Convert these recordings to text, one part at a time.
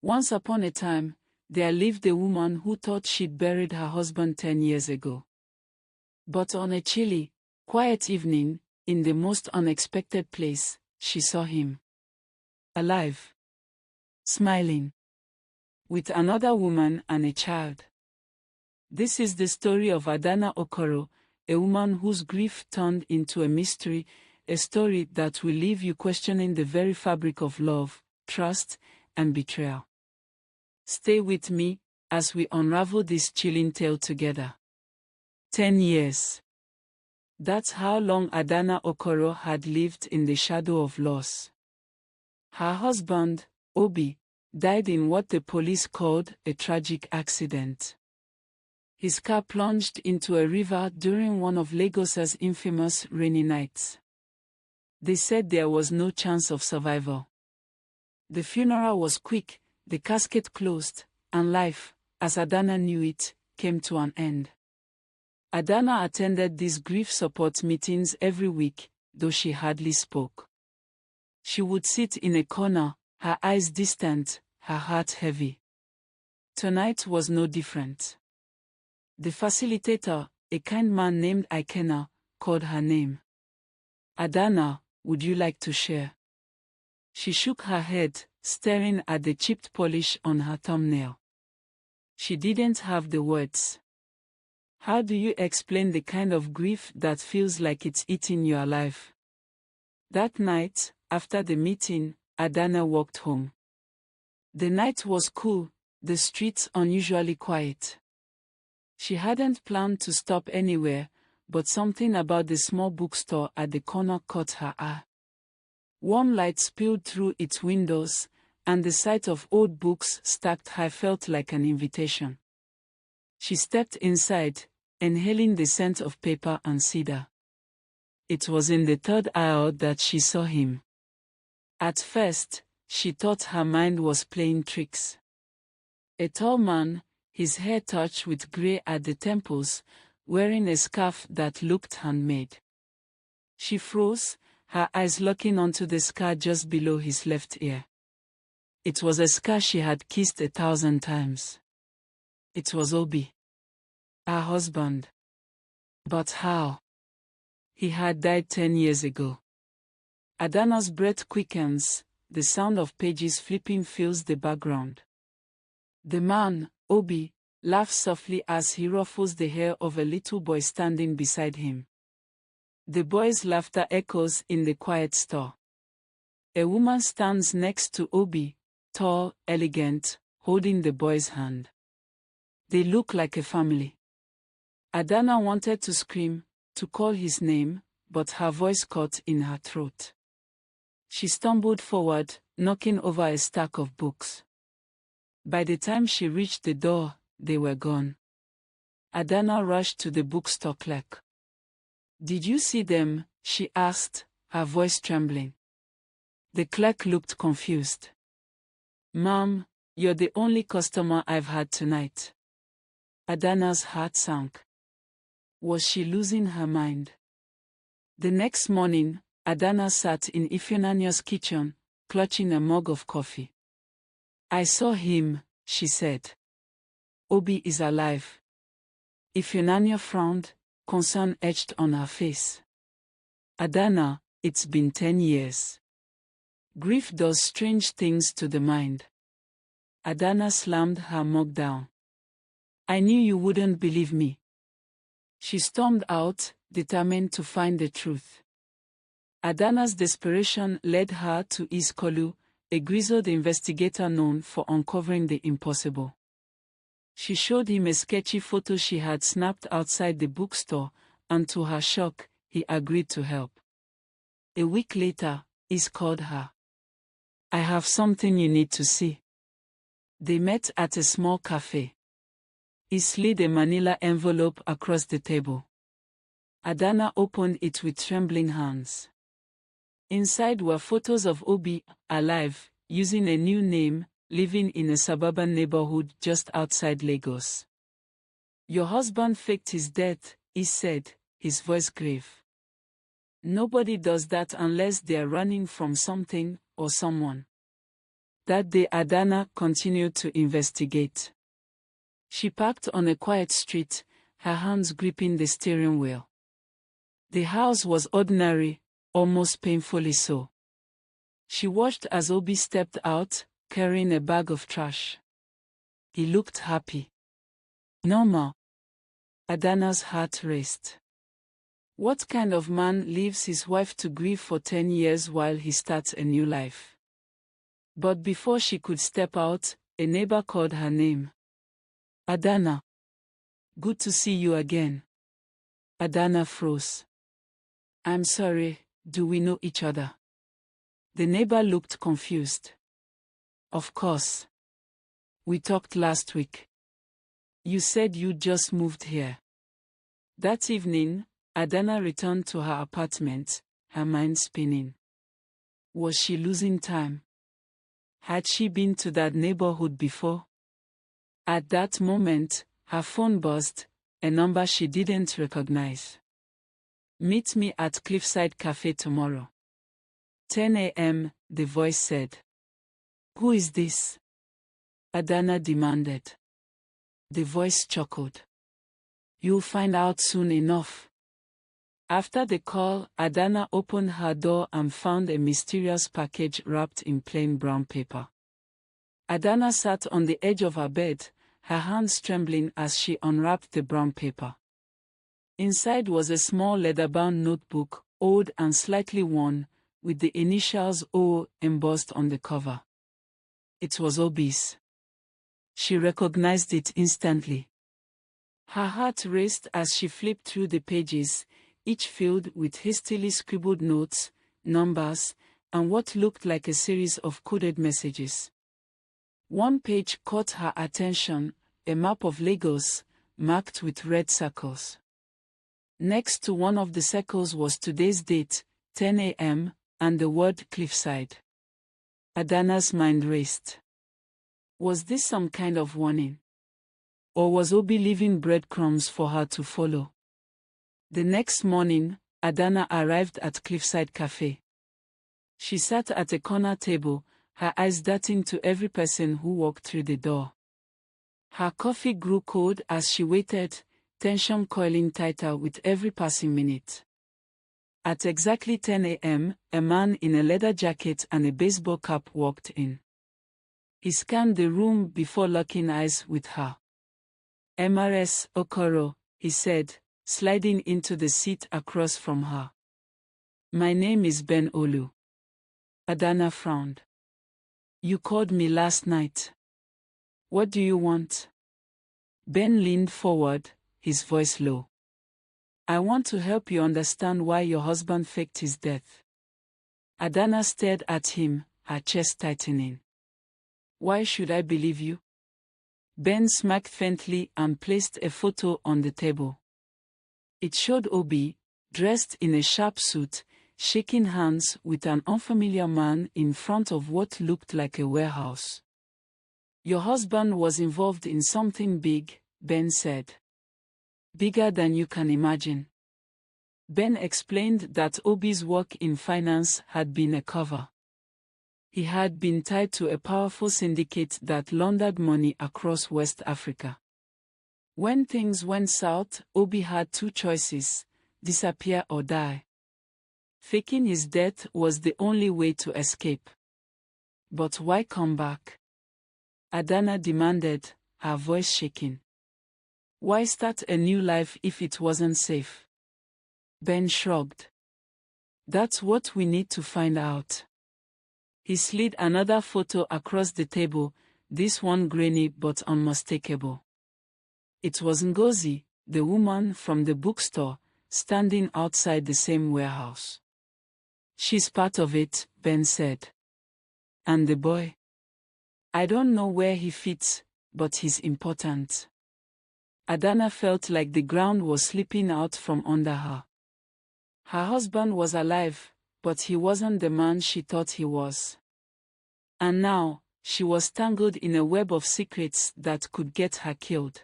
Once upon a time, there lived a woman who thought she'd buried her husband 10 years ago. But on a chilly, quiet evening, in the most unexpected place, she saw him. Alive. Smiling. With another woman and a child. This is the story of Adanna Okoro, a woman whose grief turned into a mystery, a story that will leave you questioning the very fabric of love, trust, and betrayal. Stay with me as we unravel this chilling tale together. 10 years. That's how long Adanna Okoro had lived in the shadow of loss. Her husband, Obi, died in what the police called a tragic accident. His car plunged into a river during one of Lagos's infamous rainy nights. They said there was no chance of survival. The funeral was quick, the casket closed, and life, as Adanna knew it, came to an end. Adanna attended these grief support meetings every week, though she hardly spoke. She would sit in a corner, her eyes distant, her heart heavy. Tonight was no different. The facilitator, a kind man named Ikenna, called her name. Adanna, would you like to share? She shook her head, staring at the chipped polish on her thumbnail. She didn't have the words. How do you explain the kind of grief that feels like it's eating you alive? That night, after the meeting, Adanna walked home. The night was cool, the streets unusually quiet. She hadn't planned to stop anywhere, but something about the small bookstore at the corner caught her eye. Warm light spilled through its windows, and the sight of old books stacked high felt like an invitation. She stepped inside, inhaling the scent of paper and cedar. It was in the third aisle that she saw him. At first, she thought her mind was playing tricks. A tall man, his hair touched with gray at the temples, wearing a scarf that looked handmade. She froze, her eyes locking onto the scar just below his left ear. It was a scar she had kissed 1,000 times. It was Obi. Her husband. But how? He had died 10 years ago. Adanna's breath quickens, the sound of pages flipping fills the background. The man, Obi, laughs softly as he ruffles the hair of a little boy standing beside him. The boy's laughter echoes in the quiet store. A woman stands next to Obi, tall, elegant, holding the boy's hand. They look like a family. Adanna wanted to scream, to call his name, but her voice caught in her throat. She stumbled forward, knocking over a stack of books. By the time she reached the door, they were gone. Adanna rushed to the bookstore clerk. "Did you see them?" she asked, her voice trembling. The clerk looked confused. "Ma'am, you're the only customer I've had tonight." Adanna's heart sank. Was she losing her mind? The next morning, Adanna sat in Ifunanya's kitchen, clutching a mug of coffee. "I saw him," she said. "Obi is alive." Ifunanya frowned, concern etched on her face. "Adanna, it's been 10 years. Grief does strange things to the mind." Adanna slammed her mug down. "I knew you wouldn't believe me." She stormed out, determined to find the truth. Adanna's desperation led her to Iskolu, a grizzled investigator known for uncovering the impossible. She showed him a sketchy photo she had snapped outside the bookstore, and to her shock, he agreed to help. A week later, Is called her. "I have something you need to see." They met at a small cafe. He slid a manila envelope across the table. Adanna opened it with trembling hands. Inside were photos of Obi, alive, using a new name, living in a suburban neighborhood just outside Lagos. "Your husband faked his death," he said, his voice grave. "Nobody does that unless they're running from something or someone." That day Adanna continued to investigate. She parked on a quiet street, her hands gripping the steering wheel. The house was ordinary, almost painfully so. She watched as Obi stepped out, carrying a bag of trash. He looked happy. Normal. Adanna's heart raced. What kind of man leaves his wife to grieve for 10 years while he starts a new life? But before she could step out, a neighbor called her name. Adanna. Good to see you again. Adanna froze. I'm sorry, do we know each other? The neighbor looked confused. Of course. We talked last week. You said you just moved here. That evening, Adanna returned to her apartment, her mind spinning. Was she losing time? Had she been to that neighborhood before? At that moment, her phone buzzed, a number she didn't recognize. Meet me at Cliffside Cafe tomorrow. 10 a.m., the voice said. Who is this? Adanna demanded. The voice chuckled. You'll find out soon enough. After the call, Adanna opened her door and found a mysterious package wrapped in plain brown paper. Adanna sat on the edge of her bed, her hands trembling as she unwrapped the brown paper. Inside was a small leather-bound notebook, old and slightly worn, with the initials O embossed on the cover. It was Obi's. She recognized it instantly. Her heart raced as she flipped through the pages, each filled with hastily scribbled notes, numbers, and what looked like a series of coded messages. One page caught her attention, a map of Lagos, marked with red circles. Next to one of the circles was today's date, 10 a.m., and the word Cliffside. Adanna's mind raced. Was this some kind of warning? Or was Obi leaving breadcrumbs for her to follow? The next morning, Adanna arrived at Cliffside Cafe. She sat at a corner table, her eyes darting to every person who walked through the door. Her coffee grew cold as she waited, tension coiling tighter with every passing minute. At exactly 10 a.m., a man in a leather jacket and a baseball cap walked in. He scanned the room before locking eyes with her. Adanna Okoro, he said, sliding into the seat across from her. My name is Ben Olu. Adanna frowned. You called me last night. What do you want? Ben leaned forward, his voice low. I want to help you understand why your husband faked his death. Adanna stared at him, her chest tightening. Why should I believe you? Ben smirked faintly and placed a photo on the table. It showed Obi, dressed in a sharp suit, shaking hands with an unfamiliar man in front of what looked like a warehouse. Your husband was involved in something big, Ben said. Bigger than you can imagine. Ben explained that Obi's work in finance had been a cover. He had been tied to a powerful syndicate that laundered money across West Africa. When things went south, Obi had two choices: disappear or die. Faking his death was the only way to escape. But why come back? Adanna demanded, her voice shaking. Why start a new life if it wasn't safe? Ben shrugged. That's what we need to find out. He slid another photo across the table, this one grainy but unmistakable. It was Ngozi, the woman from the bookstore, standing outside the same warehouse. She's part of it, Ben said. And the boy? I don't know where he fits, but he's important. Adanna felt like the ground was slipping out from under her. Her husband was alive, but he wasn't the man she thought he was. And now, she was tangled in a web of secrets that could get her killed.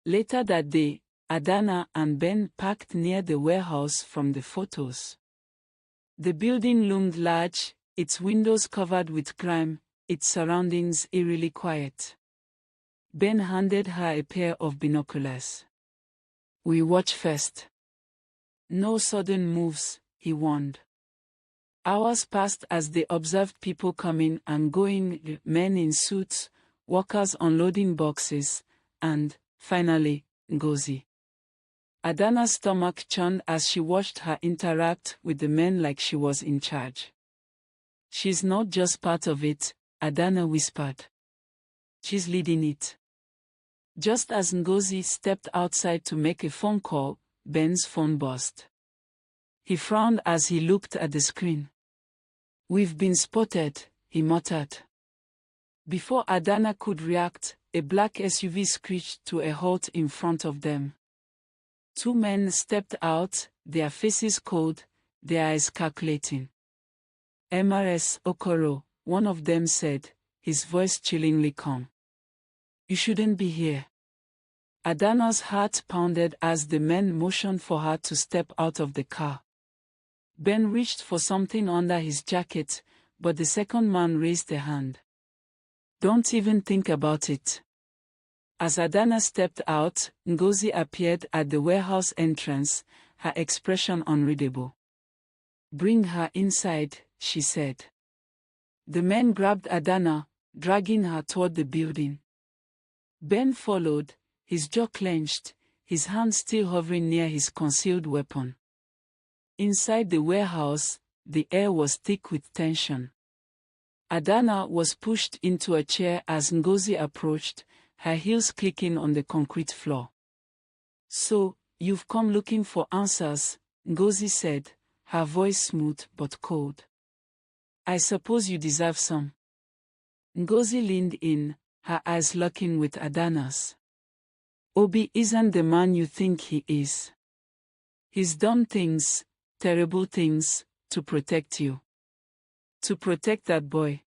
Later that day, Adanna and Ben parked near the warehouse from the photos. The building loomed large, its windows covered with grime, its surroundings eerily quiet. Ben handed her a pair of binoculars. "We watch first. No sudden moves," he warned. Hours passed as they observed people coming and going, men in suits, workers unloading boxes, and, finally, Ngozi. Adanna's stomach churned as she watched her interact with the men like she was in charge. "She's not just part of it," Adanna whispered. "She's leading it." Just as Ngozi stepped outside to make a phone call, Ben's phone buzzed. He frowned as he looked at the screen. "We've been spotted," he muttered. Before Adanna could react, a black SUV screeched to a halt in front of them. Two men stepped out, their faces cold, their eyes calculating. "Adanna Okoro," one of them said, his voice chillingly calm. "You shouldn't be here." Adanna's heart pounded as the men motioned for her to step out of the car. Ben reached for something under his jacket, but the second man raised a hand. "Don't even think about it." As Adanna stepped out, Ngozi appeared at the warehouse entrance, her expression unreadable. "Bring her inside," she said. The men grabbed Adanna, dragging her toward the building. Ben followed, his jaw clenched, his hand still hovering near his concealed weapon. Inside the warehouse, the air was thick with tension. Adanna was pushed into a chair as Ngozi approached, her heels clicking on the concrete floor. "So, you've come looking for answers," Ngozi said, her voice smooth but cold. "I suppose you deserve some." Ngozi leaned in, her eyes locking with Adanna's. "Obi isn't the man you think he is. He's done things, terrible things, to protect you. To protect that boy."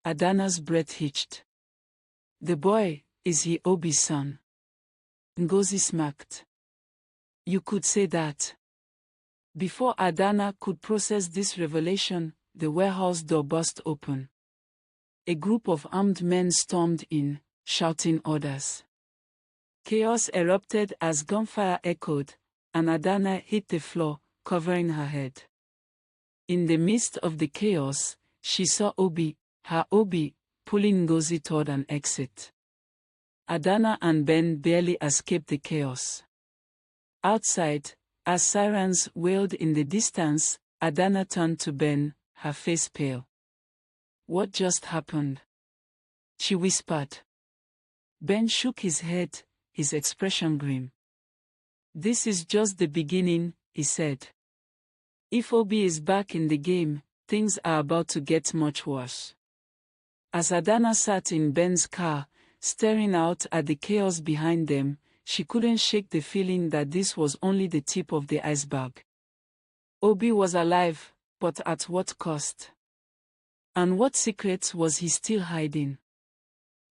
Adanna's breath hitched. "The boy, is he Obi's son?" Ngozi smirked. "You could say that." Before Adanna could process this revelation, the warehouse door burst open. A group of armed men stormed in, shouting orders. Chaos erupted as gunfire echoed, and Adanna hit the floor, covering her head. In the midst of the chaos, she saw Obi, her Obi, pulling Ngozi toward an exit. Adanna and Ben barely escaped the chaos. Outside, as sirens wailed in the distance, Adanna turned to Ben, her face pale. "What just happened?" she whispered. Ben shook his head, his expression grim. "This is just the beginning," he said. "If Obi is back in the game, things are about to get much worse." As Adanna sat in Ben's car, staring out at the chaos behind them, she couldn't shake the feeling that this was only the tip of the iceberg. Obi was alive, but at what cost? And what secrets was he still hiding?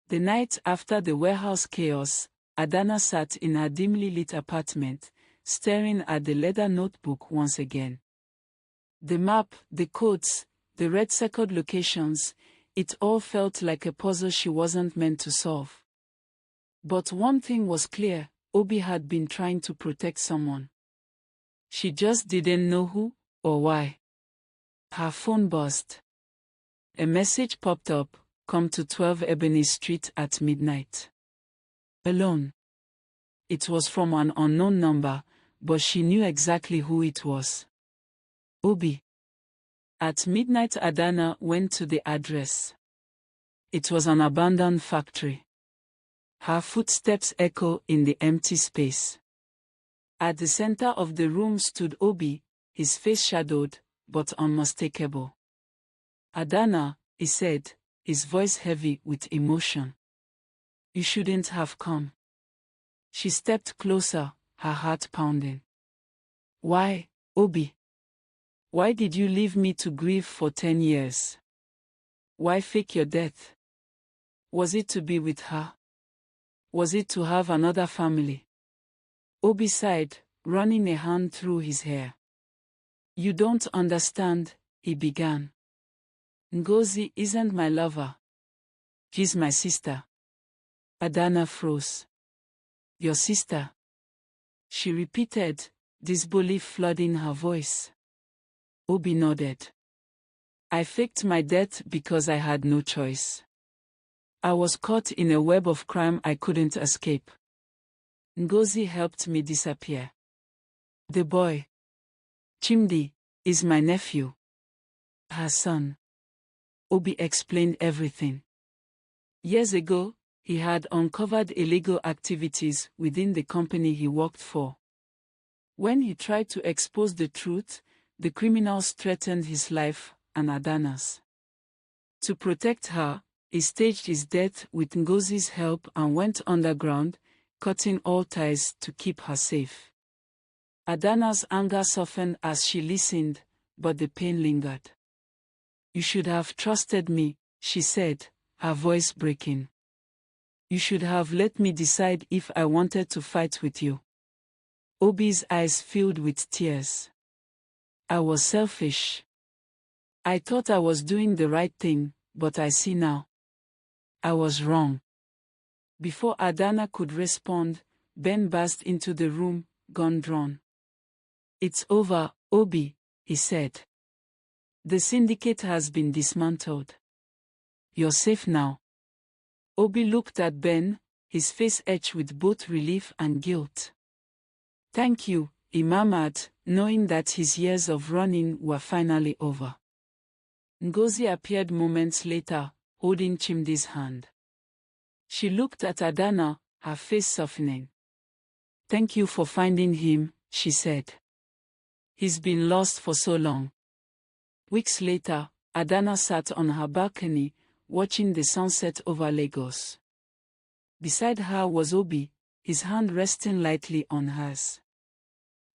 The night after the warehouse chaos, Adanna sat in her dimly lit apartment, staring at the leather notebook once again. The map, the codes, the red-circled locations, it all felt like a puzzle she wasn't meant to solve. But one thing was clear, Obi had been trying to protect someone. She just didn't know who, or why. Her phone buzzed. A message popped up, "Come to 12 Ebony Street at midnight. Alone." It was from an unknown number, but she knew exactly who it was. Obi. At midnight, Adanna went to the address. It was an abandoned factory. Her footsteps echoed in the empty space. At the center of the room stood Obi, his face shadowed, but unmistakable. "Adanna," he said, his voice heavy with emotion. "You shouldn't have come." She stepped closer, her heart pounding. "Why, Obi? Why did you leave me to grieve for 10 years? Why fake your death? Was it to be with her? Was it to have another family?" Obi sighed, running a hand through his hair. "You don't understand," he began. Ngozi isn't my lover. She's my sister. Adanna froze. Your sister? She repeated, disbelief flooding her voice. Obi nodded. I faked my death because I had no choice. I was caught in a web of crime I couldn't escape. Ngozi helped me disappear. The boy, Chimdi, is my nephew. Her son. Obi explained everything. Years ago, he had uncovered illegal activities within the company he worked for. When he tried to expose the truth, the criminals threatened his life and Adanna's. To protect her, he staged his death with Ngozi's help and went underground, cutting all ties to keep her safe. Adanna's anger softened as she listened, but the pain lingered. You should have trusted me, she said, her voice breaking. You should have let me decide if I wanted to fight with you. Obi's eyes filled with tears. I was selfish. I thought I was doing the right thing, but I see now. I was wrong. Before Adanna could respond, Ben burst into the room, gun drawn. It's over, Obi, he said. The syndicate has been dismantled. You're safe now. Obi looked at Ben, his face etched with both relief and guilt. Thank you, he murmured, knowing that his years of running were finally over. Ngozi appeared moments later, holding Chimdi's hand. She looked at Adanna, her face softening. Thank you for finding him, she said. He's been lost for so long. Weeks later, Adanna sat on her balcony, watching the sunset over Lagos. Beside her was Obi, his hand resting lightly on hers.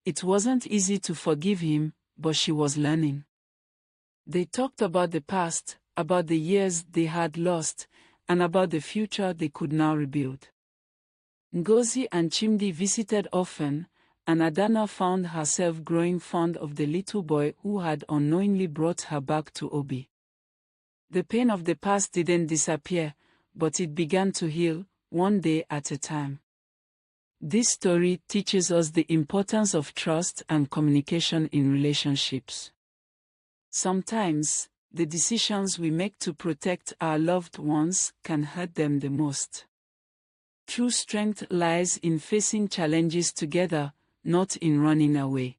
It wasn't easy to forgive him, but she was learning. They talked about the past, about the years they had lost, and about the future they could now rebuild. Ngozi and Chimdi visited often, and Adanna found herself growing fond of the little boy who had unknowingly brought her back to Obi. The pain of the past didn't disappear, but it began to heal, one day at a time. This story teaches us the importance of trust and communication in relationships. Sometimes, the decisions we make to protect our loved ones can hurt them the most. True strength lies in facing challenges together, not in running away.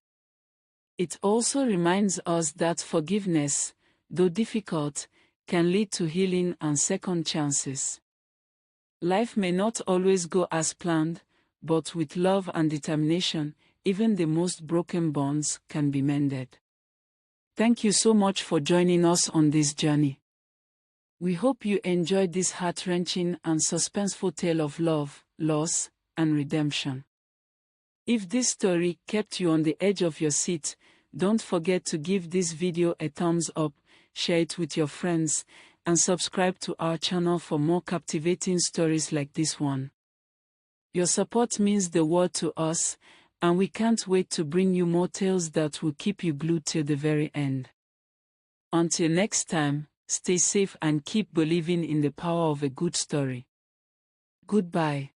It also reminds us that forgiveness, though difficult, can lead to healing and second chances. Life may not always go as planned, but with love and determination, even the most broken bonds can be mended. Thank you so much for joining us on this journey. We hope you enjoyed this heart-wrenching and suspenseful tale of love, loss, and redemption. If this story kept you on the edge of your seat, don't forget to give this video a thumbs up, share it with your friends, and subscribe to our channel for more captivating stories like this one. Your support means the world to us, and we can't wait to bring you more tales that will keep you glued till the very end. Until next time, stay safe and keep believing in the power of a good story. Goodbye.